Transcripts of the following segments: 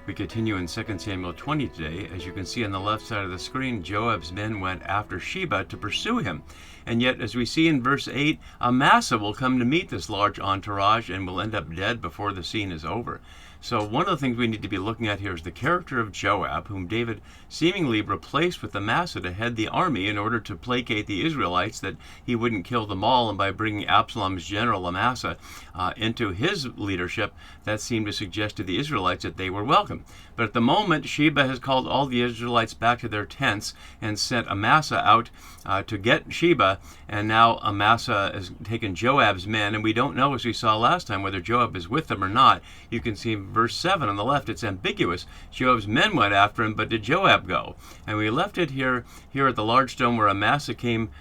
We continue in 2 Samuel 20 today. As you can see on the left side of the screen, Joab's men went after Sheba to pursue him. And yet, as we see in verse 8, Amasa will come to meet this large entourage and will end up dead before the scene is over. So one of the things we need to be looking at here is the character of Joab, whom David seemingly replaced with Amasa to head the army in order to placate the Israelites, that he wouldn't kill them all. And by bringing Absalom's general Amasa into his leadership, that seemed to suggest to the Israelites that they were welcome. But at the moment, Sheba has called all the Israelites back to their tents and sent Amasa out to get Sheba. And now Amasa has taken Joab's men, and we don't know, as we saw last time, whether Joab is with them or not. You can see in verse 7 on the left, it's ambiguous. Joab's men went after him, but did Joab go? And we left it here at the large stone where Amasa came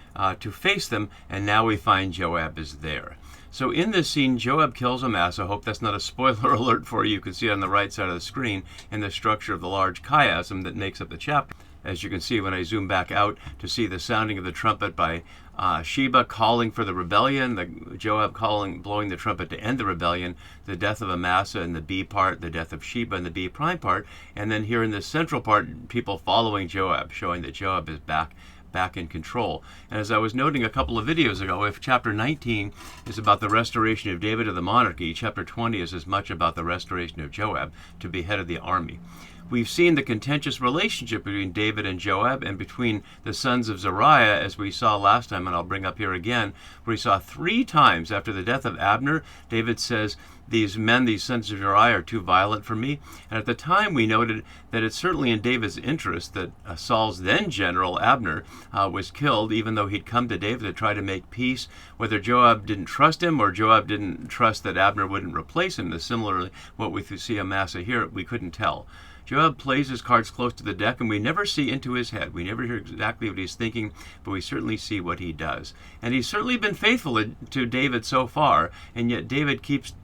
to face them, and now we find Joab is there. So in this scene, Joab kills Amasa. I hope that's not a spoiler alert for you. You can see it on the right side of the screen in the structure of the large chiasm that makes up the chapter. As you can see when I zoom back out to see the sounding of the trumpet by Sheba calling for the rebellion, Joab blowing the trumpet to end the rebellion, the death of Amasa in the B part, the death of Sheba in the B prime part, and then here in the central part, people following Joab, showing that Joab is back in control. And as I was noting a couple of videos ago, if chapter 19 is about the restoration of David to the monarchy, chapter 20 is as much about the restoration of Joab to be head of the army. We've seen the contentious relationship between David and Joab and between the sons of Zeruiah, as we saw last time, and I'll bring up here again, where we saw 3 times after the death of Abner, David says, these sons of Zeruiah, are too violent for me. And at the time we noted that it's certainly in David's interest that Saul's then general, Abner, was killed, even though he'd come to David to try to make peace. Whether Joab didn't trust him or Joab didn't trust that Abner wouldn't replace him, similarly what we see Amasa here, we couldn't tell. Joab plays his cards close to the deck, and we never see into his head. We never hear exactly what he's thinking, but we certainly see what he does. And he's certainly been faithful to David so far, and yet David keeps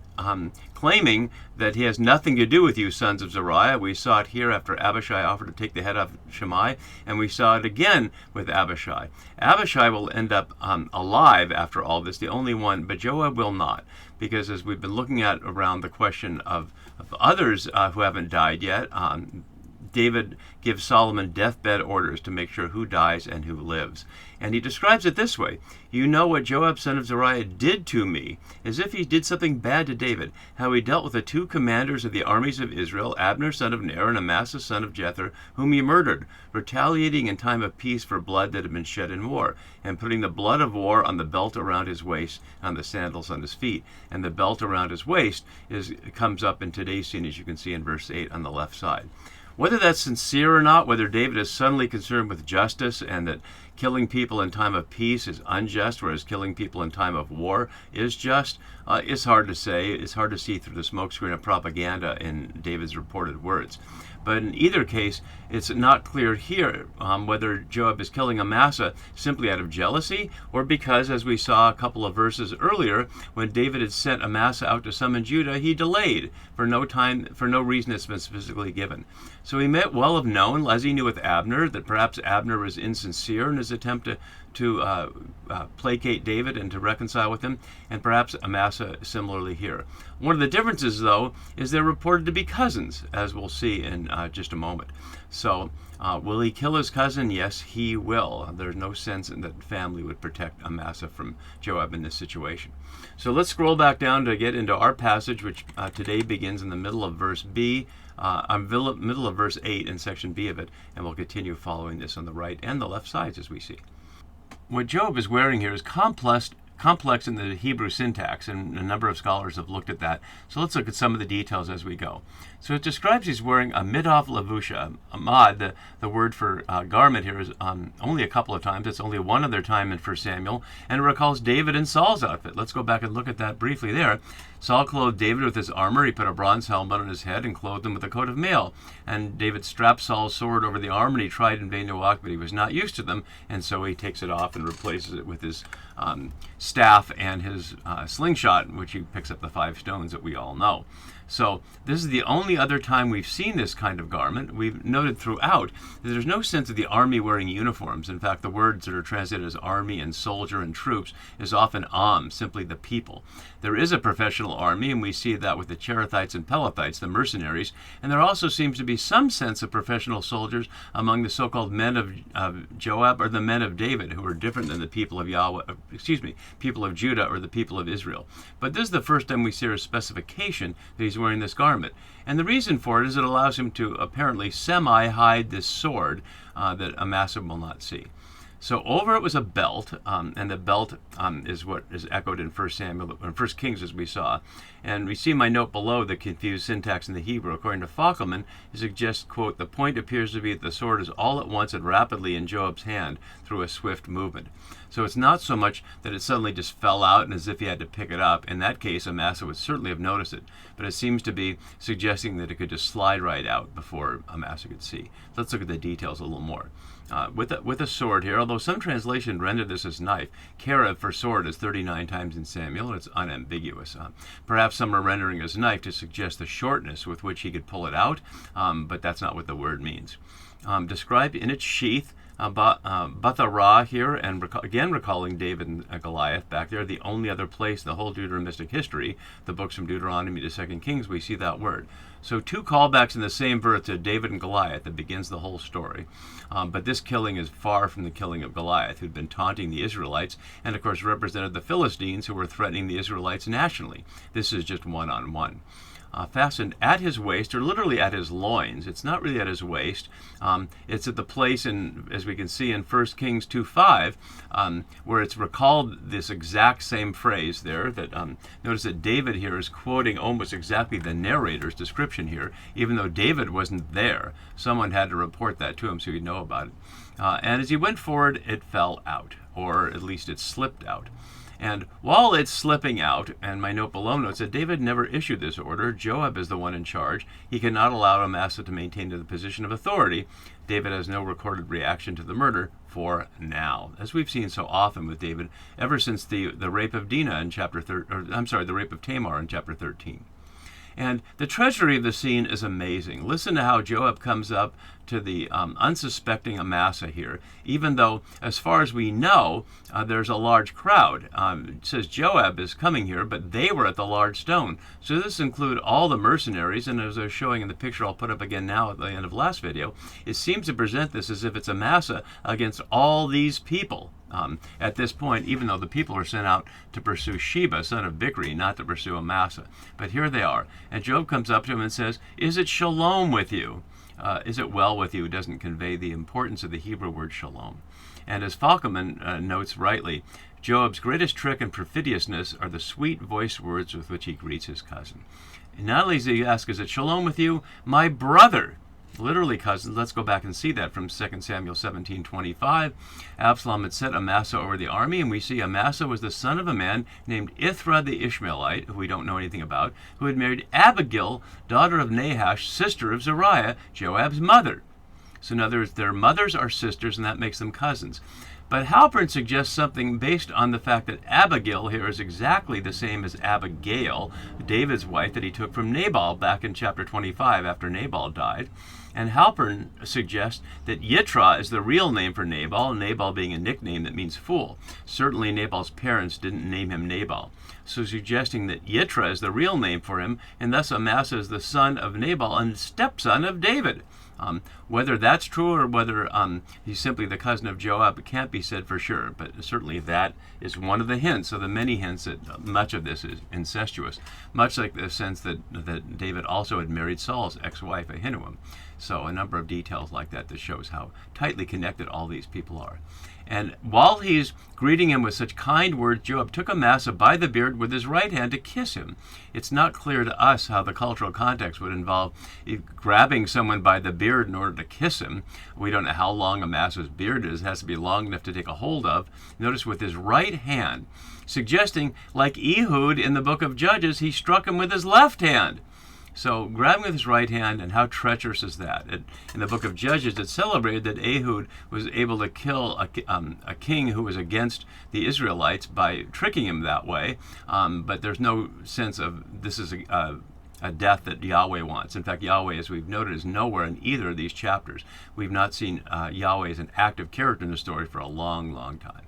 claiming that he has nothing to do with you, sons of Zeruiah. We saw it here after Abishai offered to take the head of Shimei, and we saw it again with Abishai. Abishai will end up alive after all this, the only one, but Joab will not, because as we've been looking at around the question of others who haven't died yet, David gives Solomon deathbed orders to make sure who dies and who lives. And he describes it this way: you know what Joab, son of Zeruiah, did to me, as if he did something bad to David, how he dealt with the 2 commanders of the armies of Israel, Abner, son of Ner, and Amasa, son of Jether, whom he murdered, retaliating in time of peace for blood that had been shed in war, and putting the blood of war on the belt around his waist, on the sandals on his feet. And the belt around his waist comes up in today's scene, as you can see in verse 8 on the left side. Whether that's sincere or not, whether David is suddenly concerned with justice and that killing people in time of peace is unjust, whereas killing people in time of war is just, it's hard to say. It's hard to see through the smokescreen of propaganda in David's reported words. But in either case, it's not clear here whether Joab is killing Amasa simply out of jealousy, or because, as we saw a couple of verses earlier, when David had sent Amasa out to summon Judah, he delayed for no reason that's been specifically given. So he may well have known, as he knew with Abner, that perhaps Abner was insincere in his attempt to placate David and to reconcile with him, and perhaps Amasa similarly here. One of the differences, though, is they're reported to be cousins, as we'll see in just a moment. So will he kill his cousin? Yes, he will. There's no sense in that family would protect Amasa from Joab in this situation. So let's scroll back down to get into our passage, which today begins in the middle of verse B, middle of verse 8 in section B of it, and we'll continue following this on the right and the left sides as we see. What Joab is wearing here is complex in the Hebrew syntax, and a number of scholars have looked at that. So let's look at some of the details as we go. So it describes he's wearing a midov lavusha. Amad, the word for garment here, is only a couple of times. It's only one other time in 1 Samuel, and it recalls David and Saul's outfit. Let's go back and look at that briefly there. Saul clothed David with his armor. He put a bronze helmet on his head and clothed him with a coat of mail. And David strapped Saul's sword over the arm, and he tried in vain to walk, but he was not used to them, and so he takes it off and replaces it with his staff and his slingshot, in which he picks up the 5 stones that we all know. So this is the only other time we've seen this kind of garment. We've noted throughout that there's no sense of the army wearing uniforms. In fact, the words that are translated as army and soldier and troops is often simply the people. There is a professional army, and we see that with the Cherethites and Pelethites, the mercenaries, and there also seems to be some sense of professional soldiers among the so-called men of Joab, or the men of David, who are different than the people of people of Judah or the people of Israel. But this is the first time we see a specification that he's wearing this garment. And the reason for it is it allows him to apparently semi-hide this sword that Amasa will not see. So over it was a belt, and the belt is what is echoed in 1 Kings, as we saw. And we see my note below the confused syntax in the Hebrew. According to Fackelman, it suggests, quote, the point appears to be that the sword is all at once and rapidly in Joab's hand through a swift movement. So it's not so much that it suddenly just fell out and as if he had to pick it up. In that case, Amasa would certainly have noticed it. But it seems to be suggesting that it could just slide right out before Amasa could see. Let's look at the details a little more. With a sword here, although some translation rendered this as knife. Kerev for sword is 39 times in Samuel. It's unambiguous. Perhaps some are rendering as knife to suggest the shortness with which he could pull it out, but that's not what the word means. Described in its sheath, Batharah here, and again recalling David and Goliath back there, the only other place in the whole Deuteronomistic history, the books from Deuteronomy to 2 Kings, we see that word. So two callbacks in the same verse to David and Goliath that begins the whole story. But this killing is far from the killing of Goliath, who'd been taunting the Israelites, and of course represented the Philistines, who were threatening the Israelites nationally. This is just one-on-one. Fastened at his waist, or literally at his loins. It's not really at his waist. It's at the place, as we can see in 1 Kings 2:5, where it's recalled this exact same phrase there. That notice that David here is quoting almost exactly the narrator's description here, even though David wasn't there. Someone had to report that to him so he'd know about it. And as he went forward, it fell out, or at least it slipped out. And while it's slipping out, and my note below notes that David never issued this order, Joab is the one in charge. He cannot allow Amasa to maintain the position of authority. David has no recorded reaction to the murder for now, as we've seen so often with David ever since the rape of Dinah in the rape of Tamar in chapter 13. And the treachery of the scene is amazing. Listen to how Joab comes up to the unsuspecting Amasa here, even though, as far as we know, there's a large crowd. It says Joab is coming here, but they were at the large stone. So this includes all the mercenaries, and as I was showing in the picture I'll put up again now at the end of last video, it seems to present this as if it's Amasa against all these people. At this point, even though the people are sent out to pursue Sheba, son of Bichri, not to pursue Amasa. But here they are. And Joab comes up to him and says, "Is it shalom with you?" Is it well with you? Doesn't convey the importance of the Hebrew word shalom. And as Falkman notes rightly, Joab's greatest trick and perfidiousness are the sweet-voiced words with which he greets his cousin. And not only does he ask, "Is it shalom with you?" My brother. Literally cousins. Let's go back and see that from 2 Samuel 17:25. Absalom had set Amasa over the army, and we see Amasa was the son of a man named Ithra the Ishmaelite, who we don't know anything about, who had married Abigail, daughter of Nahash, sister of Zeruiah, Joab's mother. So in other words, their mothers are sisters, and that makes them cousins. But Halpern suggests something based on the fact that Abigail here is exactly the same as Abigail, David's wife that he took from Nabal back in chapter 25 after Nabal died. And Halpern suggests that Yitra is the real name for Nabal, Nabal being a nickname that means fool. Certainly Nabal's parents didn't name him Nabal. So suggesting that Yitra is the real name for him, and thus Amasa is the son of Nabal and stepson of David. Whether that's true or whether he's simply the cousin of Joab can't be said for sure, but certainly that is one of the hints of the many hints that much of this is incestuous, much like the sense that David also had married Saul's ex-wife Ahinoam. So a number of details like that shows how tightly connected all these people are. And while he's greeting him with such kind words, Joab took Amasa by the beard with his right hand to kiss him. It's not clear to us how the cultural context would involve grabbing someone by the beard in order to kiss him. We don't know how long Amasa's beard is. It has to be long enough to take a hold of. Notice with his right hand, suggesting, like Ehud in the book of Judges, he struck him with his left hand. So grabbing with his right hand, and how treacherous is that? In the book of Judges, it's celebrated that Ehud was able to kill a king who was against the Israelites by tricking him that way. But there's no sense of this is a death that Yahweh wants. In fact, Yahweh, as we've noted, is nowhere in either of these chapters. We've not seen Yahweh as an active character in the story for a long, long time.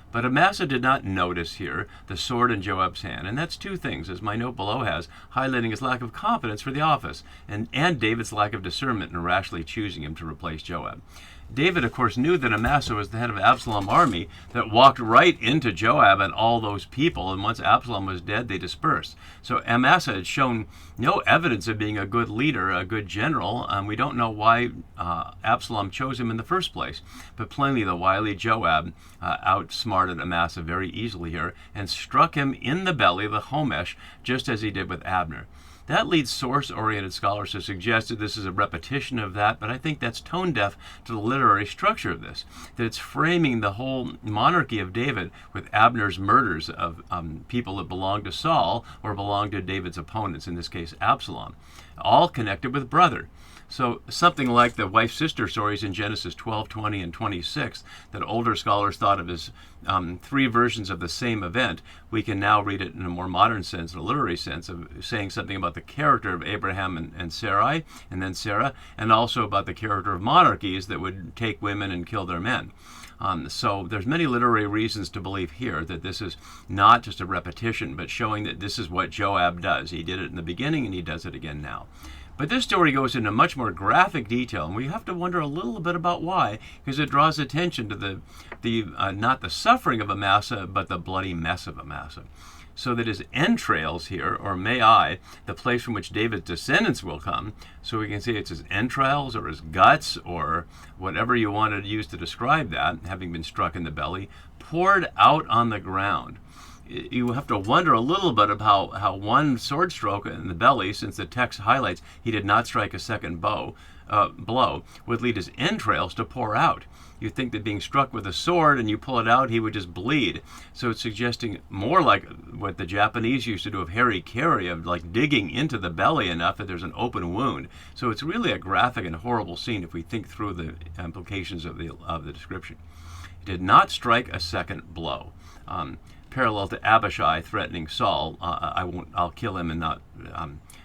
But Amasa did not notice here the sword in Joab's hand, and that's two things, as my note below has, highlighting his lack of confidence for the office, and David's lack of discernment in rashly choosing him to replace Joab. David, of course, knew that Amasa was the head of Absalom's army that walked right into Joab and all those people, and once Absalom was dead, they dispersed. So Amasa had shown no evidence of being a good leader, a good general, and we don't know why Absalom chose him in the first place. But plainly, the wily Joab outsmarted Amasa very easily here and struck him in the belly, the Homesh, just as he did with Abner. That leads source-oriented scholars to suggest that this is a repetition of that, but I think that's tone-deaf to the literary structure of this, that it's framing the whole monarchy of David with Abner's murders of people that belonged to Saul or belonged to David's opponents, in this case Absalom, all connected with brother. So something like the wife-sister stories in Genesis 12, 20, and 26 that older scholars thought of as three versions of the same event, we can now read it in a more modern sense, a literary sense, of saying something about the character of Abraham and Sarai, and then Sarah, and also about the character of monarchies that would take women and kill their men. So there's many literary reasons to believe here that this is not just a repetition, but showing that this is what Joab does. He did it in the beginning, and he does it again now. But this story goes into much more graphic detail, and we have to wonder a little bit about why, because it draws attention to the not the suffering of Amasa, but the bloody mess of Amasa. So that his entrails here, or Mai, the place from which David's descendants will come, so we can see it's his entrails or his guts or whatever you want to use to describe that, having been struck in the belly, poured out on the ground. You have to wonder a little bit about how one sword stroke in the belly, since the text highlights he did not strike a second blow, would lead his entrails to pour out. You'd think that being struck with a sword and you pull it out, he would just bleed. So it's suggesting more like what the Japanese used to do of hara-kiri, of like digging into the belly enough that there's an open wound. So it's really a graphic and horrible scene if we think through the implications of the description. He did not strike a second blow. Parallel to Abishai threatening Saul, I'll kill him and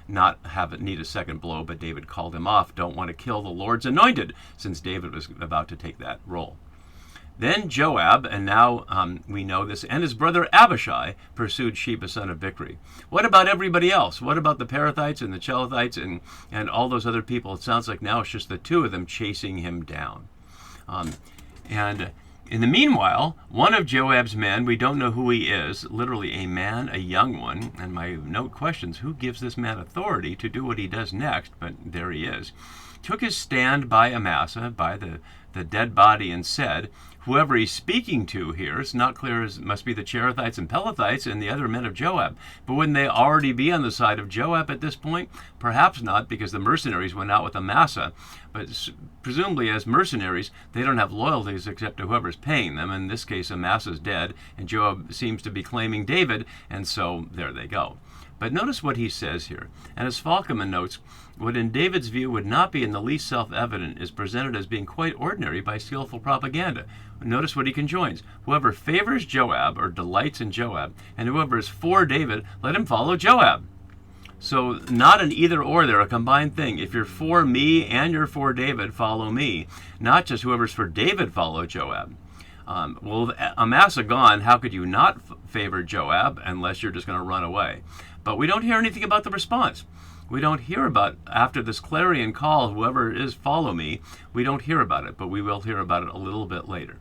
not have it need a second blow, but David called him off. Don't want to kill the Lord's anointed, since David was about to take that role. Then Joab, and now we know this, and his brother Abishai pursued Sheba, son of Bichri. What about everybody else? What about the Perathites and the Chelethites and all those other people? It sounds like now it's just the two of them chasing him down. In the meanwhile, one of Joab's men, we don't know who he is, literally a man, a young one, and my note questions, who gives this man authority to do what he does next, but there he is, took his stand by Amasa, by the dead body, and said, whoever he's speaking to here, it's not clear, it must be the Cherethites and Pelethites and the other men of Joab. But wouldn't they already be on the side of Joab at this point? Perhaps not, because the mercenaries went out with Amasa. But presumably as mercenaries, they don't have loyalties except to whoever's paying them. In this case, Amasa's dead, and Joab seems to be claiming David, and so there they go. But notice what he says here. And as Falkman notes, what in David's view would not be in the least self-evident is presented as being quite ordinary by skillful propaganda. Notice what he conjoins. Whoever favors Joab or delights in Joab, and whoever is for David, let him follow Joab. So not an either or, they're a combined thing. If you're for me and you're for David, follow me. Not just whoever's for David, follow Joab. Well, with Amasa gone, how could you not favor Joab unless you're just going to run away? But we don't hear anything about the response. We don't hear about, after this clarion call, whoever is, follow me. We don't hear about it, but we will hear about it a little bit later.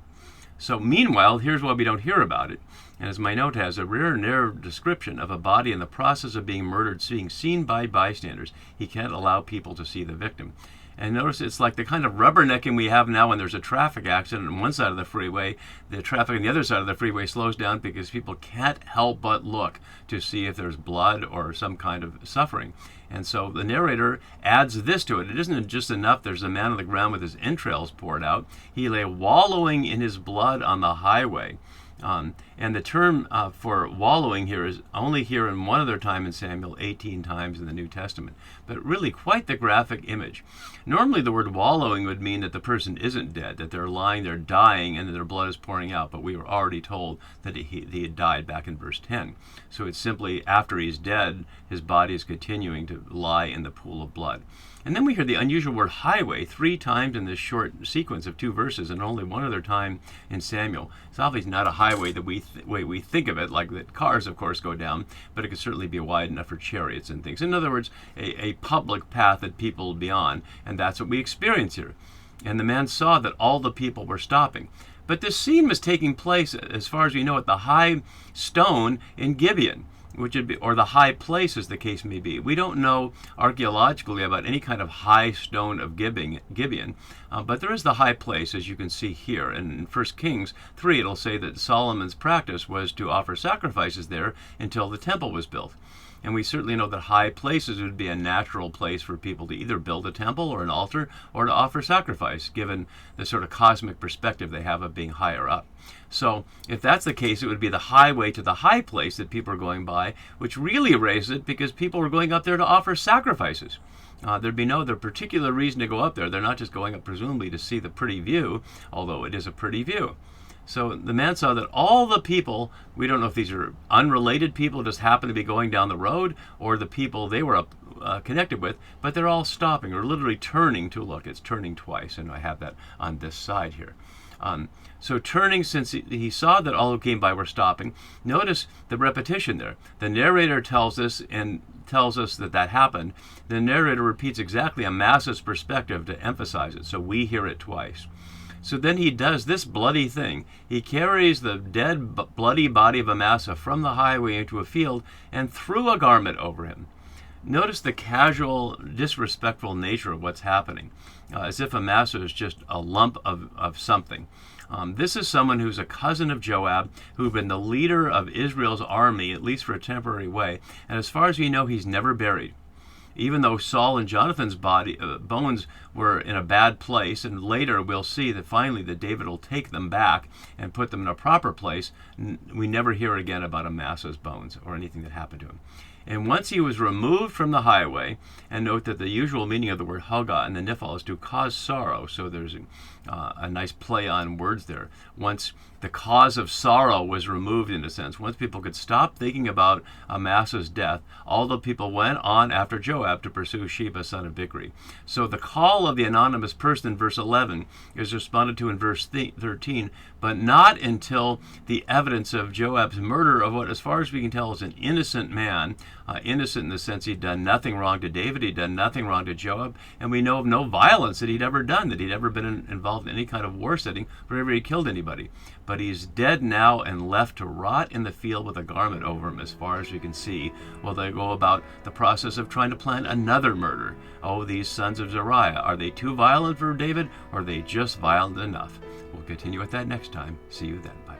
So meanwhile, here's why we don't hear about it. And as my note has, a rare narrative description of a body in the process of being murdered being seen by bystanders. He can't allow people to see the victim. And notice it's like the kind of rubbernecking we have now when there's a traffic accident on one side of the freeway. The traffic on the other side of the freeway slows down because people can't help but look to see if there's blood or some kind of suffering. And so the narrator adds this to it. It isn't just enough there's a man on the ground with his entrails poured out. He lay wallowing in his blood on the highway. And the term for wallowing here is only here in one other time in Samuel, 18 times in the New Testament. But really quite the graphic image. Normally the word wallowing would mean that the person isn't dead, that they're lying, they're dying, and that their blood is pouring out. But we were already told that he had died back in verse 10. So it's simply after he's dead, his body is continuing to lie in the pool of blood. And then we hear the unusual word highway 3 times in this short sequence of 2 verses, and only one other time in Samuel. It's obviously not a highway the way we think of it, like that cars, of course, go down, but it could certainly be wide enough for chariots and things. In other words, a public path that people will be on, and that's what we experience here. And the man saw that all the people were stopping. But this scene was taking place, as far as we know, at the high stone in Gibeon, which would be, or the high place as the case may be. We don't know archaeologically about any kind of high stone of Gibeon, but there is the high place, as you can see here. And in 1 Kings 3, it'll say that Solomon's practice was to offer sacrifices there until the temple was built. And we certainly know that high places would be a natural place for people to either build a temple or an altar or to offer sacrifice, given the sort of cosmic perspective they have of being higher up. So if that's the case, it would be the highway to the high place that people are going by, which really raises it because people are going up there to offer sacrifices. There'd be no other particular reason to go up there. They're not just going up presumably to see the pretty view, although it is a pretty view. So the man saw that all the people, we don't know if these are unrelated people, just happen to be going down the road, or the people they were connected with, but they're all stopping or literally turning to look. It's turning twice, and I have that on this side here. So turning, since he saw that all who came by were stopping, notice the repetition there. The narrator tells us that happened. The narrator repeats exactly Amasa's perspective to emphasize it, so we hear it twice. So then he does this bloody thing. He carries the dead, bloody body of Amasa from the highway into a field and threw a garment over him. Notice the casual, disrespectful nature of what's happening, as if Amasa is just a lump of something. This is someone who's a cousin of Joab, who'd been the leader of Israel's army, at least for a temporary way, and as far as we know, he's never buried. Even though Saul and Jonathan's bones were in a bad place, and later we'll see that finally that David will take them back and put them in a proper place, we never hear again about Amasa's bones or anything that happened to him. And once he was removed from the highway, and note that the usual meaning of the word Haggah in the Niphal is to cause sorrow, so there's a nice play on words there. Once the cause of sorrow was removed, in a sense, once people could stop thinking about Amasa's death, all the people went on after Joab to pursue Sheba, son of Bichri. So the call of the anonymous person in verse 11 is responded to in verse 13, but not until the evidence of Joab's murder of what, as far as we can tell, is an innocent man, innocent in the sense he'd done nothing wrong to David, he'd done nothing wrong to Joab, and we know of no violence that he'd ever done, that he'd ever been involved in any kind of war setting wherever he killed anybody. But he's dead now and left to rot in the field with a garment over him, as far as we can see, while they go about the process of trying to plan another murder. Oh, these sons of Zeruiah, are they too violent for David, or are they just violent enough? We'll continue with that next time. See you then. Bye.